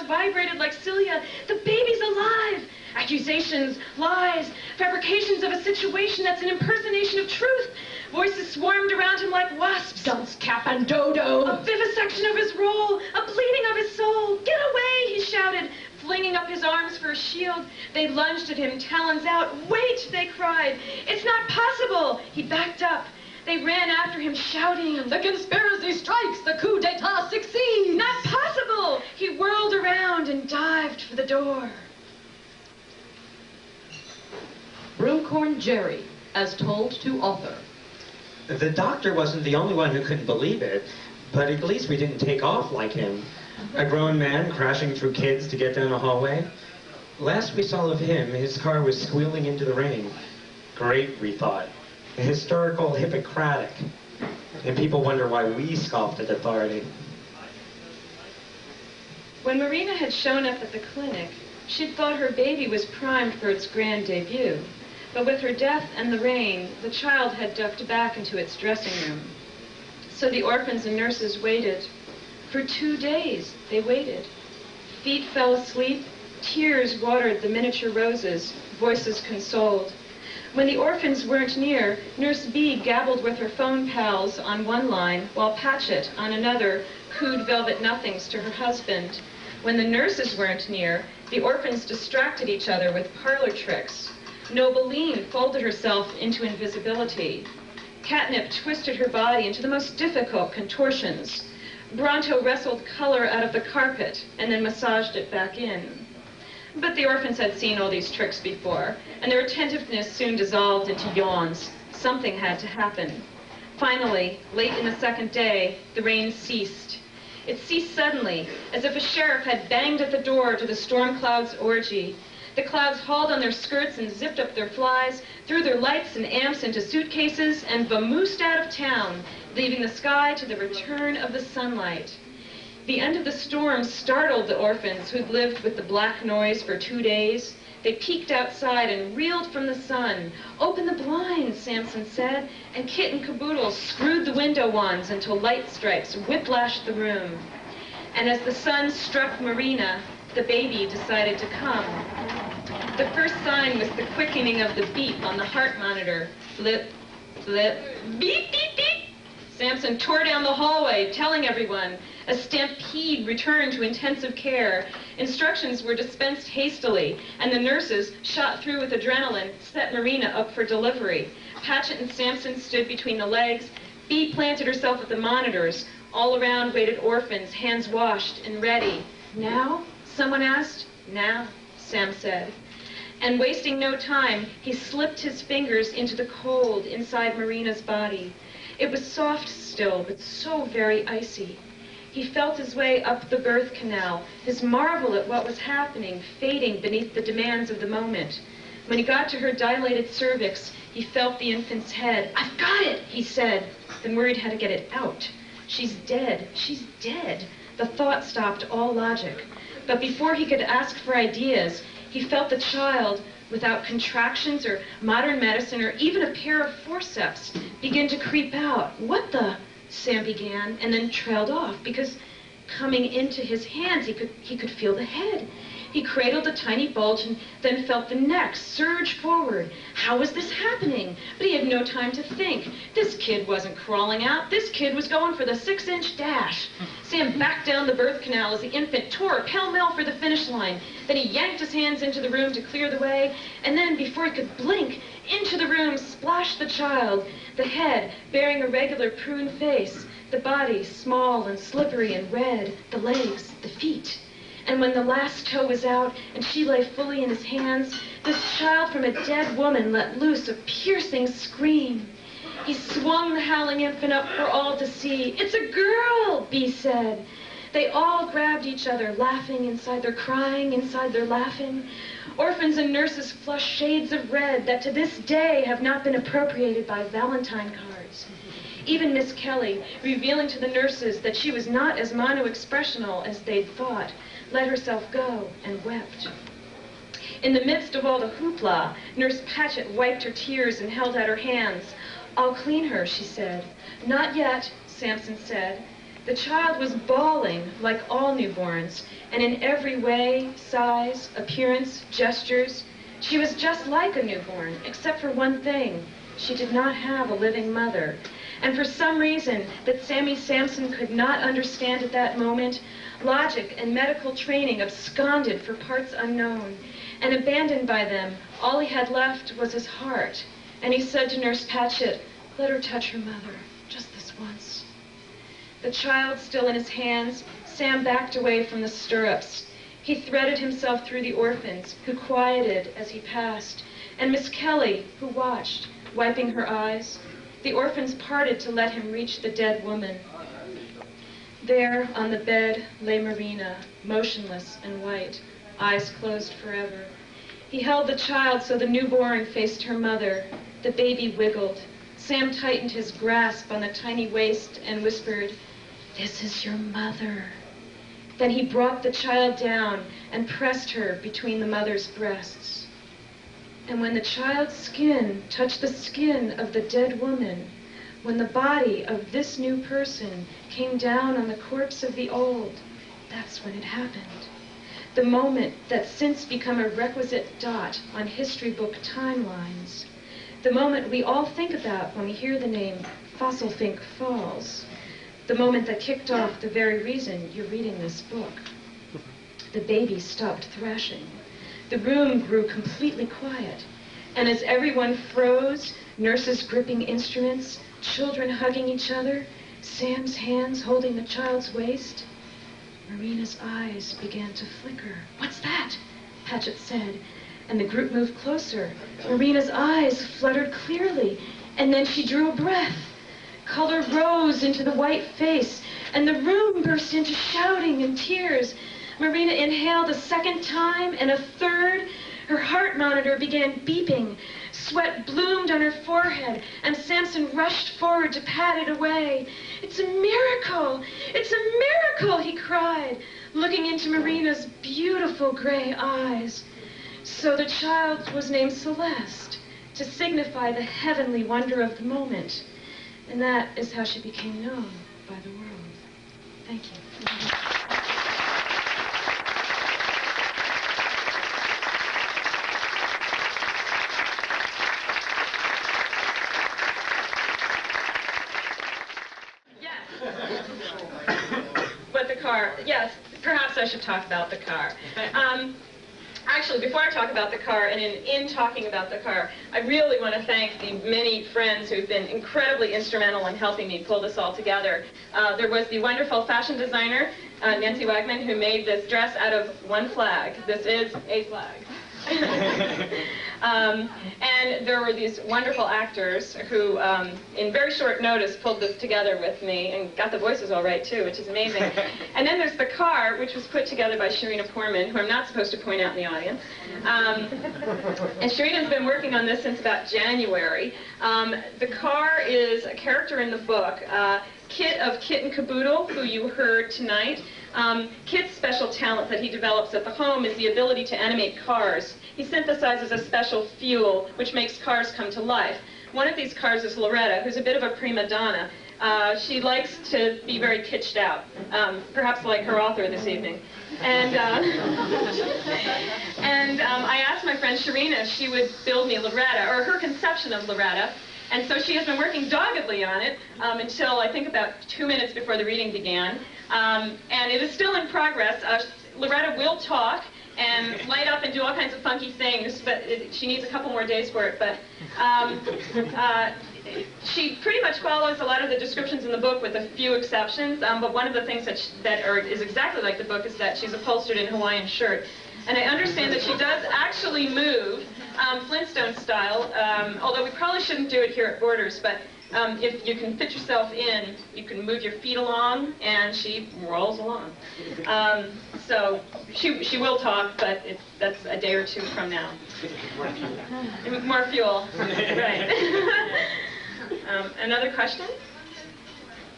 vibrated like cilia. The baby's alive. Accusations, lies, fabrications of a situation that's an impersonation of truth. Voices swarmed around him like wasps. Dunce cap and dodo. A vivisection of his role, a bleeding of his soul. Get away, he shouted, flinging up his arms for a shield. They lunged at him, talons out. Wait, they cried. It's not possible. He backed up. They ran after him, shouting. The conspiracy strikes. The coup d'etat succeeds. Not possible. He whirled around and dived for the door. Broomcorn Jerry, as told to author. The doctor wasn't the only one who couldn't believe it, but at least we didn't take off like him. A grown man crashing through kids to get down a hallway. Last we saw of him, his car was squealing into the rain. Great, we thought. Historical, Hippocratic. And people wonder why we scoffed at authority. When Marina had shown up at the clinic, she'd thought her baby was primed for its grand debut. But with her death and the rain, the child had ducked back into its dressing room. So the orphans and nurses waited. For 2 days, they waited. Feet fell asleep, tears watered the miniature roses, voices consoled. When the orphans weren't near, Nurse B gabbled with her phone pals on one line, while Patchett, on another, cooed velvet nothings to her husband. When the nurses weren't near, the orphans distracted each other with parlor tricks. Nobeline folded herself into invisibility. Catnip twisted her body into the most difficult contortions. Bronto wrestled color out of the carpet and then massaged it back in. But the orphans had seen all these tricks before, and their attentiveness soon dissolved into yawns. Something had to happen. Finally, late in the second day, the rain ceased. It ceased suddenly, as if a sheriff had banged at the door to the storm cloud's orgy. The clouds hauled on their skirts and zipped up their flies, threw their lights and amps into suitcases, and vamoosed out of town, leaving the sky to the return of the sunlight. The end of the storm startled the orphans who'd lived with the black noise for 2 days. They peeked outside and reeled from the sun. Open the blinds, Sampson said, and Kit and Caboodle screwed the window wands until light stripes whiplashed the room. And as the sun struck Marina, the baby decided to come. The first sign was the quickening of the beep on the heart monitor. Blip, blip, beep, beep, beep. Sampson tore down the hallway, telling everyone. A stampede returned to intensive care. Instructions were dispensed hastily, and the nurses, shot through with adrenaline, set Marina up for delivery. Patchett and Sampson stood between the legs. Bee planted herself at the monitors. All around waited orphans, hands washed and ready. Now? Someone asked. Now, Sam said. And wasting no time, he slipped his fingers into the cold inside Marina's body. It was soft still, but so very icy. He felt his way up the birth canal, his marvel at what was happening, fading beneath the demands of the moment. When he got to her dilated cervix, he felt the infant's head. "I've got it," he said, then worried how to get it out. "She's dead. She's dead." The thought stopped all logic. But before he could ask for ideas, he felt the child, without contractions or modern medicine or even a pair of forceps, begin to creep out. "What the?" Sam began, and then trailed off, because coming into his hands, he could feel the head. He cradled the tiny bulge and then felt the neck surge forward. How was this happening? But he had no time to think. This kid wasn't crawling out. This kid was going for the 6-inch dash. Sam backed down the birth canal as the infant tore pell-mell for the finish line. Then he yanked his hands into the room to clear the way, and then, before he could blink, into the room splashed the child, the head bearing a regular prune face, the body small and slippery and red, the legs, the feet. And when the last toe was out and she lay fully in his hands, this child from a dead woman let loose a piercing scream. He swung the howling infant up for all to see. "It's a girl," Bee said. They all grabbed each other, laughing inside their crying, inside their laughing. Orphans and nurses flushed shades of red that to this day have not been appropriated by Valentine cards. Even Miss Kelly, revealing to the nurses that she was not as mono-expressional as they'd thought, let herself go and wept. In the midst of all the hoopla, Nurse Patchett wiped her tears and held out her hands. "I'll clean her," she said. "Not yet," Samson said. The child was bawling like all newborns, and in every way, size, appearance, gestures, she was just like a newborn, except for one thing. She did not have a living mother. And for some reason that Sammy Samson could not understand at that moment, logic and medical training absconded for parts unknown, and abandoned by them, all he had left was his heart. And he said to Nurse Patchett, "Let her touch her mother, just this once." The child still in his hands, Sam backed away from the stirrups. He threaded himself through the orphans, who quieted as he passed, and Miss Kelly, who watched, wiping her eyes. The orphans parted to let him reach the dead woman. There, on the bed, lay Marina, motionless and white, eyes closed forever. He held the child so the newborn faced her mother. The baby wiggled. Sam tightened his grasp on the tiny waist and whispered, "This is your mother." Then he brought the child down and pressed her between the mother's breasts. And when the child's skin touched the skin of the dead woman, when the body of this new person came down on the corpse of the old, that's when it happened. The moment that's since become a requisite dot on history book timelines. The moment we all think about when we hear the name Fossil Fink Falls. The moment that kicked off the very reason you're reading this book. The baby stopped thrashing. The room grew completely quiet. And as everyone froze, nurses gripping instruments, children hugging each other, Sam's hands holding the child's waist, Marina's eyes began to flicker. "What's that?" Patchett said, and the group moved closer. Marina's eyes fluttered clearly, and then she drew a breath. Color rose into the white face, and the room burst into shouting and tears. Marina inhaled a second time, and a third. Her heart monitor began beeping. Sweat bloomed on her forehead, and Samson rushed forward to pat it away. "It's a miracle! It's a miracle!" he cried, looking into Marina's beautiful gray eyes. So the child was named Celeste, to signify the heavenly wonder of the moment. And that is how she became known by the world. Thank you. Yes, perhaps I should talk about the car. Actually, before I talk about the car, and in talking about the car, I really want to thank the many friends who've been incredibly instrumental in helping me pull this all together. There was the wonderful fashion designer, Nancy Wagman, who made this dress out of one flag. This is a flag. And there were these wonderful actors who, in very short notice, pulled this together with me and got the voices all right, too, which is amazing. And then there's the car, which was put together by Sharina Poorman, who I'm not supposed to point out in the audience. And Sharina's been working on this since about January. The car is a character in the book. Kit of Kit and Caboodle, who you heard tonight. Kit's special talent that he develops at the home is the ability to animate cars. He synthesizes a special fuel which makes cars come to life. One of these cars is Loretta, who's a bit of a prima donna. She likes to be very pitched out, perhaps like her author this evening. And I asked my friend Sharina if she would build me Loretta, or her conception of Loretta. And so she has been working doggedly on it until I think about 2 minutes before the reading began. And it is still in progress. Loretta will talk and light up and do all kinds of funky things, but she needs a couple more days for it. But she pretty much follows a lot of the descriptions in the book with a few exceptions. But one of the things that is exactly like the book is that she's upholstered in Hawaiian shirt. And I understand that she does actually move Flintstone style, although we probably shouldn't do it here at Borders, but if you can fit yourself in, you can move your feet along, and she rolls along. So she will talk, but that's a day or two from now. More fuel. Right. Another question?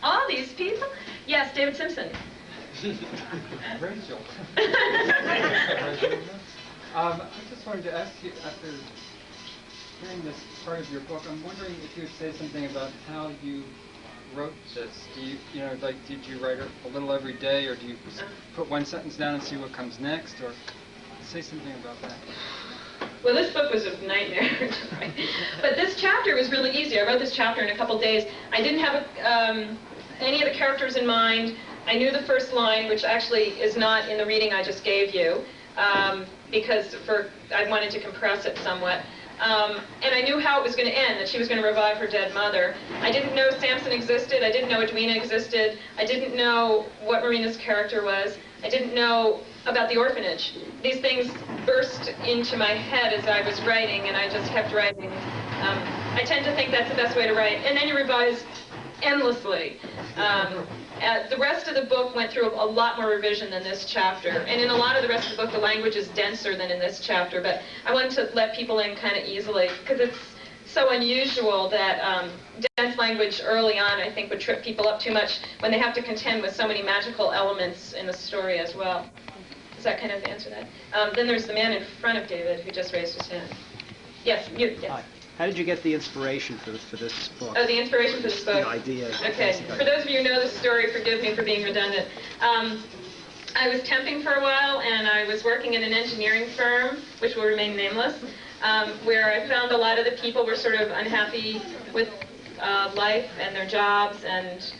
All these people? Yes, David Simpson. Rachel. I just wanted to ask you, after hearing this part of your book, I'm wondering if you would say something about how you wrote this. Do you, did you write a little every day, or do you put one sentence down and see what comes next, or say something about that? Well, this book was a nightmare to write. But this chapter was really easy. I wrote this chapter in a couple days. I didn't have any of the characters in mind. I knew the first line, which actually is not in the reading I just gave you, because I wanted to compress it somewhat. And I knew how it was going to end, that she was going to revive her dead mother. I didn't know Samson existed. I didn't know Edwina existed. I didn't know what Marina's character was. I didn't know about the orphanage. These things burst into my head as I was writing, and I just kept writing. I tend to think that's the best way to write. And then you revise endlessly. The rest of the book went through a lot more revision than this chapter. And in a lot of the rest of the book, the language is denser than in this chapter. But I wanted to let people in kind of easily, because it's so unusual that dense language early on, I think, would trip people up too much when they have to contend with so many magical elements in the story as well. Does that kind of answer that? Then there's the man in front of David who just raised his hand. Yes, you. Yes. Hi. How did you get the inspiration for this book? Oh, the inspiration for this book? The idea. Okay. For those of you who know the story, forgive me for being redundant. I was temping for a while, and I was working in an engineering firm, which will remain nameless, where I found a lot of the people were sort of unhappy with life and their jobs and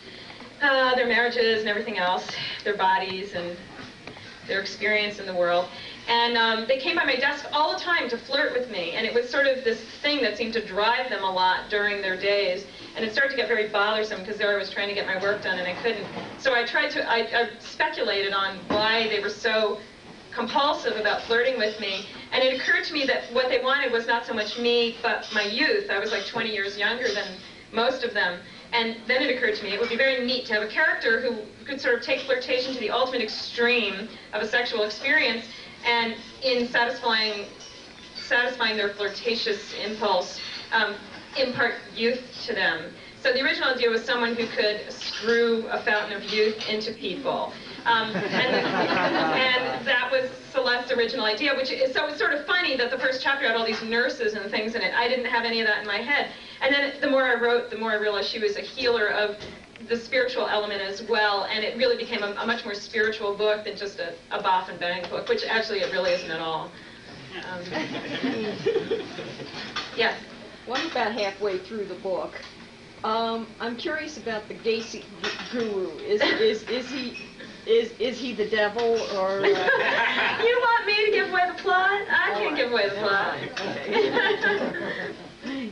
their marriages and everything else, their bodies and their experience in the world. And they came by my desk all the time to flirt with me, and it was sort of this thing that seemed to drive them a lot during their days. And it started to get very bothersome because there I was trying to get my work done and I couldn't. So I speculated on why they were so compulsive about flirting with me. And it occurred to me that what they wanted was not so much me, but my youth. I was like 20 years younger than most of them. And then it occurred to me it would be very neat to have a character who could sort of take flirtation to the ultimate extreme of a sexual experience, and in satisfying their flirtatious impulse, impart youth to them. So the original idea was someone who could screw a fountain of youth into people. And that was Celeste's original idea, so it's sort of funny that the first chapter had all these nurses and things in it. I didn't have any of that in my head. And then the more I wrote, the more I realized she was a healer of the spiritual element as well, and it really became a much more spiritual book than just a boff and bang book, which actually it really isn't at all. Yes? Well, I'm about halfway through the book. I'm curious about the Gacy guru. Is he the devil, or? You want me to give away the plot? I can't give away the plot.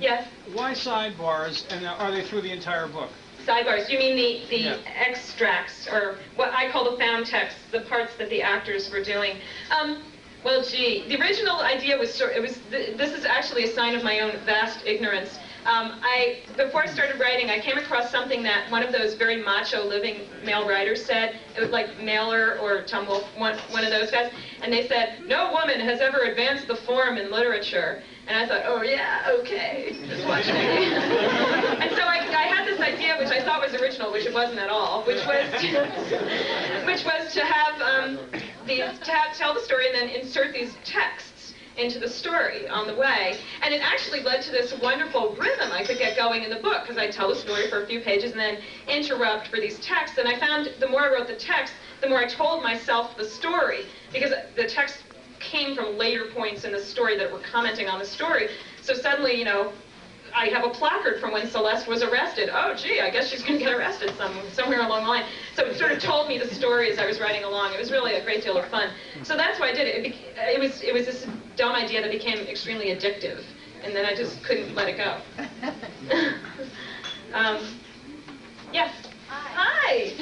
Yes? Why sidebars, and are they through the entire book? Sidebars. You mean the extracts, or what I call the found text, the parts that the actors were doing. Well, gee, the original idea was this is actually a sign of my own vast ignorance. Before I started writing, I came across something that one of those very macho living male writers said. It was like Mailer or Tom Wolfe, one of those guys. And they said, no woman has ever advanced the form in literature. And I thought, oh yeah, okay, just watch me. And so I had this idea, which I thought was original, which it wasn't at all, which was to have tell the story and then insert these texts into the story on the way. And it actually led to this wonderful rhythm I could get going in the book, because I'd tell the story for a few pages and then interrupt for these texts. And I found the more I wrote the text, the more I told myself the story, because the text came from later points in the story that were commenting on the story. So suddenly, you know, I have a placard from when Celeste was arrested. Oh, gee, I guess she's going to get arrested somewhere along the line. So it sort of told me the story as I was writing along. It was really a great deal of fun. So that's why I did it. It was this dumb idea that became extremely addictive, and then I just couldn't let it go. Yes. Hi.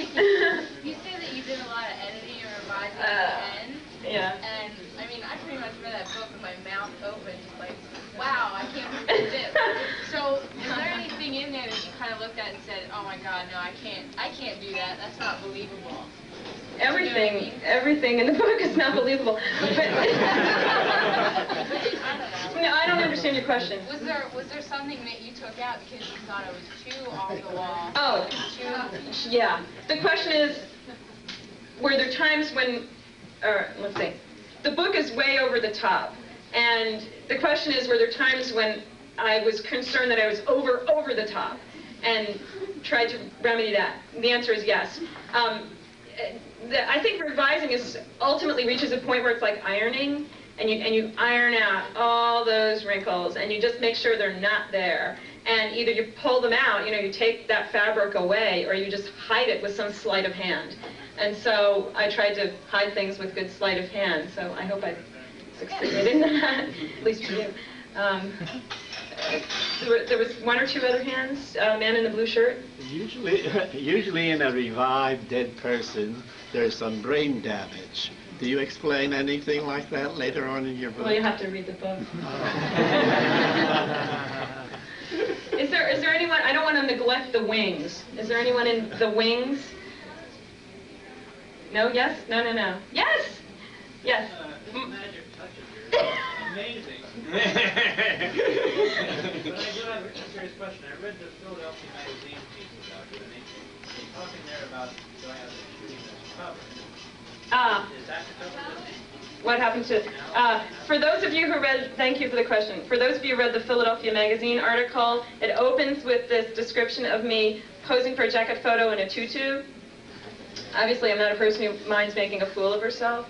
You say that you did a lot of editing or revising at the end. Yeah. And I mean, I pretty much read that book with my mouth open, just like, wow, I can't believe this. So, is there anything in there that you kind of looked at and said, oh my God, no, I can't do that. That's not believable. Everything in the book is not believable. But no, I don't understand your question. Was there something that you took out because you thought it was too off the wall? Oh, yeah. The question is, were there times when, let's see, the book is way over the top, and the question is, were there times when I was concerned that I was over the top, and tried to remedy that? The answer is yes. I think revising ultimately reaches a point where it's like ironing, and you iron out all those wrinkles, and you just make sure they're not there. And either you pull them out, you know, you take that fabric away, or you just hide it with some sleight of hand. And so I tried to hide things with good sleight of hand, so I hope I succeeded in that, at least for you. There was one or two other hands. Man in the blue shirt. Usually in a revived dead person, there's some brain damage. Do you explain anything like that later on in your book? Well, you have to read the book. Is there anyone? I don't want to neglect the wings. Is there anyone in the wings? No? Yes? No? Yes! Yes. Magic touches. Amazing. But I do have a serious question. I read the Philadelphia magazine piece about you, and they're talking there about Joanna shooting this cover. Is that the cover? What happened to for those of you who read, thank you for the question. For those of you who read the Philadelphia magazine article, it opens with this description of me posing for a jacket photo in a tutu. Obviously, I'm not a person who minds making a fool of herself.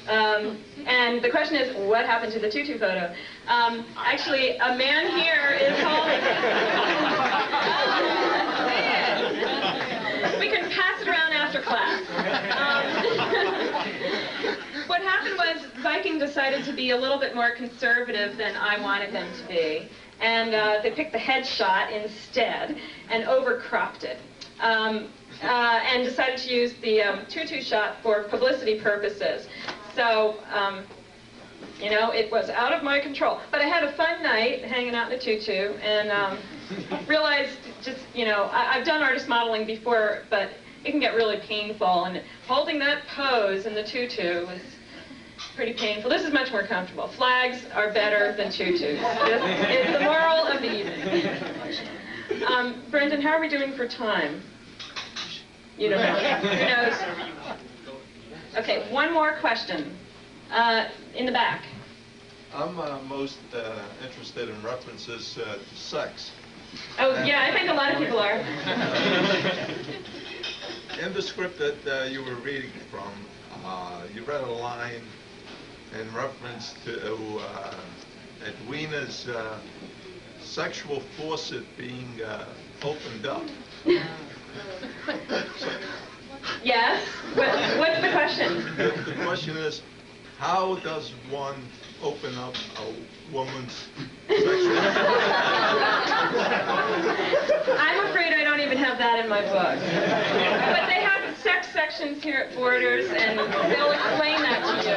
And the question is, what happened to the tutu photo? Actually, a man here is holding it. We can pass it around after class. What happened was Viking decided to be a little bit more conservative than I wanted them to be. And they picked the headshot instead and overcropped it. And decided to use the tutu shot for publicity purposes. So, you know, it was out of my control. But I had a fun night hanging out in a tutu and realized just, you know, I've done artist modeling before, but it can get really painful. And holding that pose in the tutu was pretty painful. This is much more comfortable. Flags are better than tutus. This is the moral of the evening. Brendan, how are we doing for time? You don't know. Who knows? Okay, one more question. In the back. I'm most interested in references to sex. Oh, yeah, I think a lot of people are. In the script that you were reading from, you read a line in reference to Edwina's sexual faucet being opened up. Yes? What's the question? The question is, how does one open up a woman's sexual I'm afraid I don't even have that in my book. But they have sex sections here at Borders, and they'll explain that to you.